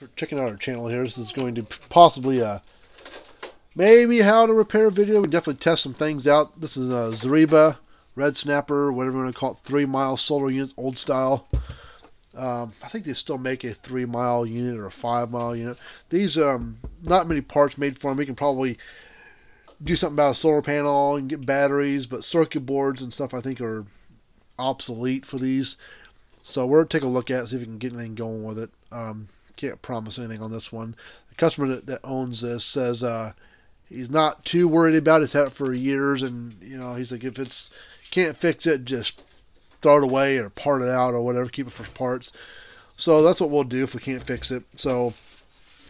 for checking out our channel here. This is going to possibly maybe how to repair video. We definitely test some things out. This is a Zareba Red Snap'r, whatever you want to call it, 3-mile solar units, old style. I think they still make a 3-mile unit or a 5-mile unit. These not many parts made for them. We can probably do something about a solar panel and get batteries, but circuit boards and stuff I think are obsolete for these. So we're going to take a look at it, see if we can get anything going with it. Can't promise anything on this one. The customer that owns this says he's not too worried about it. He's had it for years, and he's like, if it's can't fix it, just throw it away or part it out or whatever, keep it for parts. So that's what we'll do if we can't fix it. So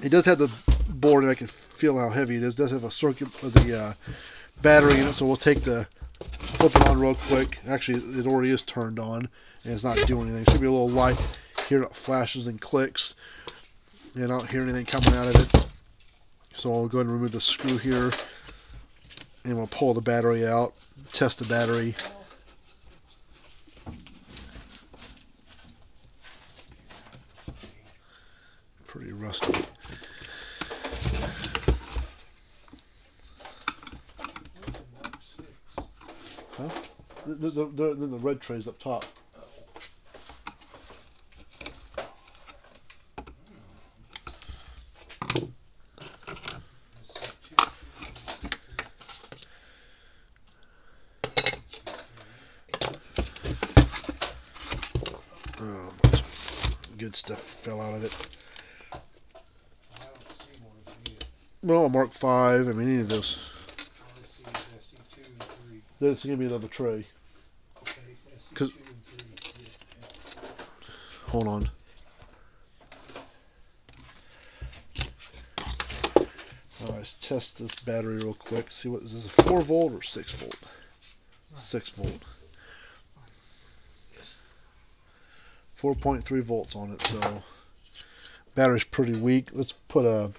it does have the board, and I can feel how heavy it is. It does have a circuit with the battery in it, so we'll flip it on real quick. Actually, it already is turned on, and it's not doing anything. It should be a little light here that flashes and clicks, and I don't hear anything coming out of it. So I'll go ahead and remove the screw here, and we'll pull the battery out, test the battery. Pretty rusty. Huh? The red tray's up top. Good stuff fell out of it. Well, a Mark 5. I mean, any of those. This is gonna be another tray. Cause, hold on. Alright, let's test this battery real quick. See what is this, a 4 volt or 6 volt? 6 volt. 4.3 volts on it, so battery's pretty weak. Let's put a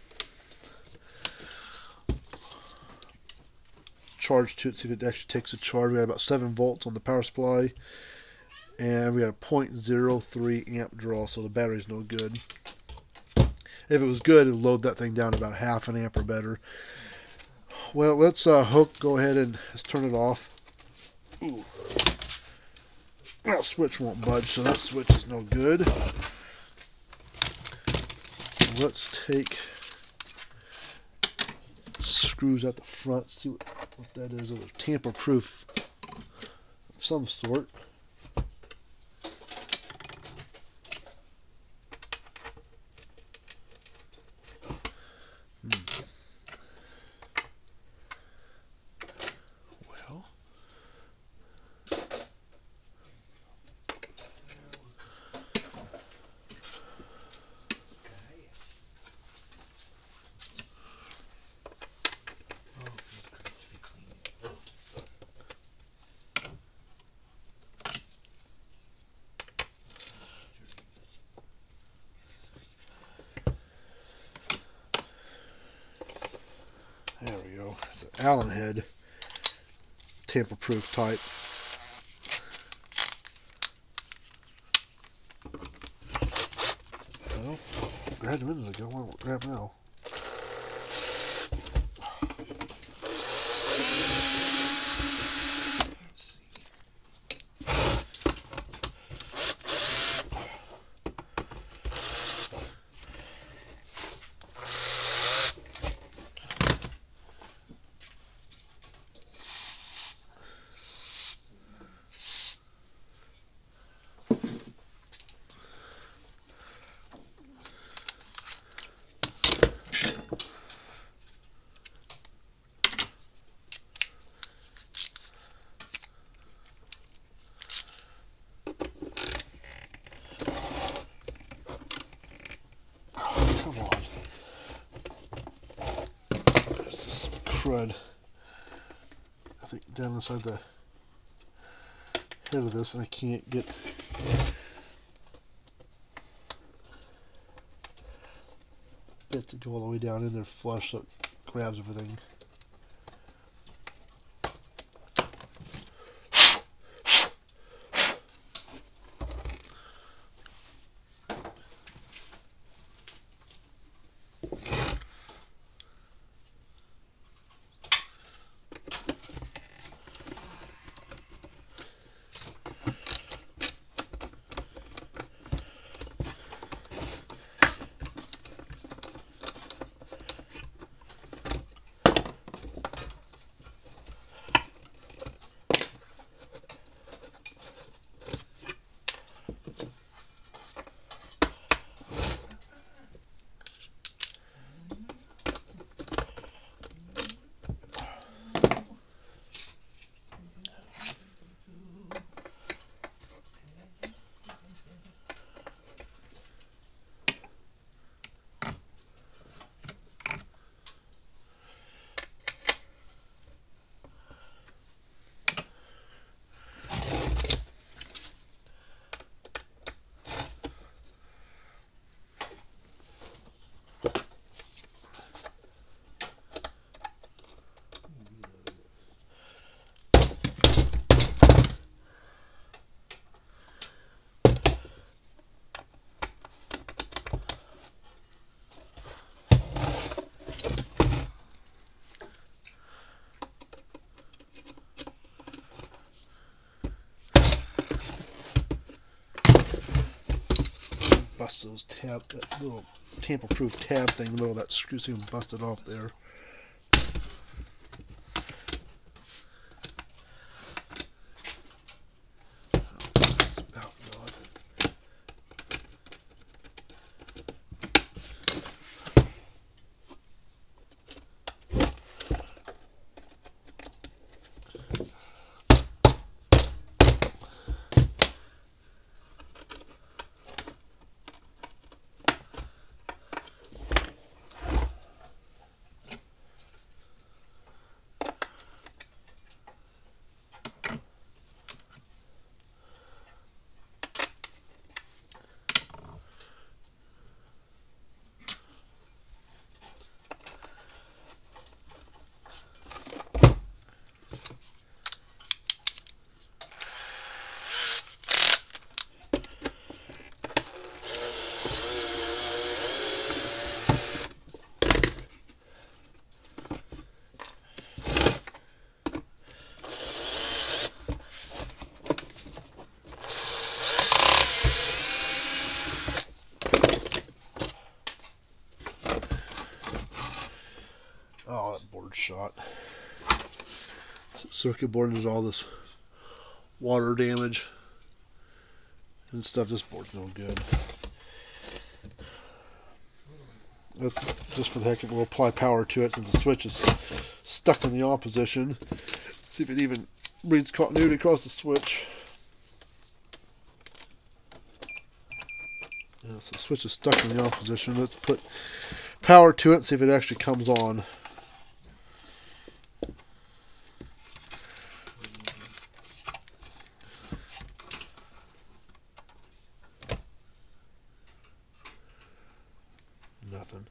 charge to it, see if it actually takes a charge. We got about 7 volts on the power supply, and we got a 0.03 amp draw, so the battery's no good. If it was good, it'd load that thing down about half an amp or better. Well, let's go ahead and let's turn it off. Ooh. That switch won't budge, so that switch is no good. Let's take screws at the front, see what that is. They're tamper-proof of some sort. Well, there we go. It's an Allen head, tamper-proof type. Well, grabbed a minute ago. Why won't grab now? Crud. I think down inside the head of this, and I can't get it to go all the way down in there flush, so it grabs everything. those tab, that little tamper-proof tab thing in the middle of that screw, so you can bust it off there. Oh, that board's shot. Circuit board, and there's all this water damage and stuff. This board's no good. That's just for the heck of it. We'll apply power to it since the switch is stuck in the on position. See if it even reads continuity across the switch. Yeah, so the switch is stuck in the on position. Let's put power to it and see if it actually comes on. Nothing.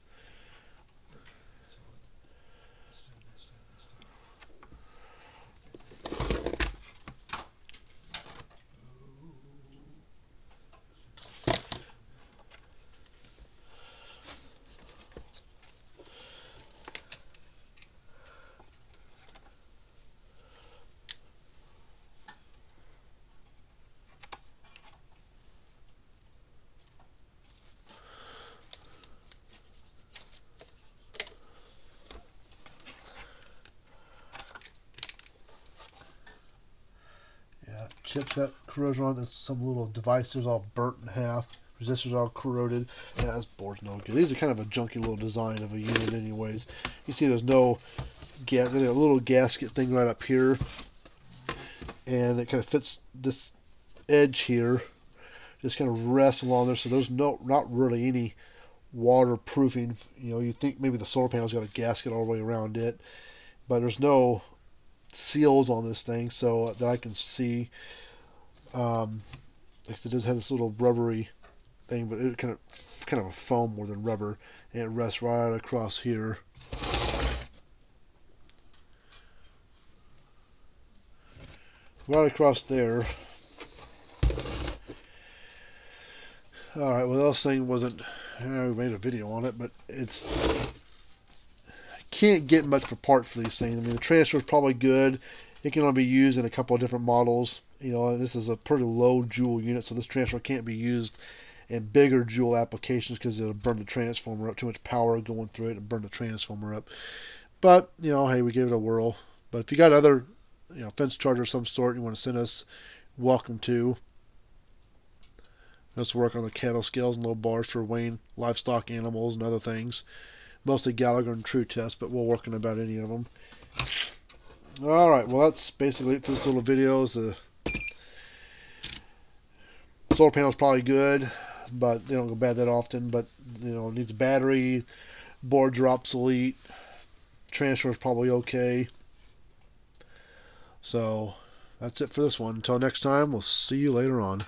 Chips got corrosion on it. Some little devices all burnt in half. Resistors all corroded. Yeah, this board's no good. These are kind of a junky little design of a unit anyways. You see there's no gas. There's a little gasket thing right up here. And it kind of fits this edge here. Just kind of rests along there. So there's not really any waterproofing. You know, you think maybe the solar panel's got a gasket all the way around it. But there's no seals on this thing so that I can see. It does have this little rubbery thing, but it kind of a foam more than rubber, and it rests right across here. Right across there. Alright, well this thing wasn't, we made a video on it, but it's, can't get much for part for these things. I mean, the transfer is probably good. It can only be used in a couple of different models. You know, and this is a pretty low joule unit, so this transfer can't be used in bigger joule applications because it'll burn the transformer up. Too much power going through it and burn the transformer up. But, you know, hey, we gave it a whirl. But if you got other, you know, fence charger of some sort you want to send us, welcome to. Let's work on the cattle scales and low bars for weighing livestock animals and other things. Mostly Gallagher and True Test, but we'll work on about any of them. Alright, well that's basically it for this little video. The solar panel's probably good, but they don't go bad that often. But, you know, it needs a battery, boards are obsolete, transfer is probably okay. So, that's it for this one. Until next time, we'll see you later on.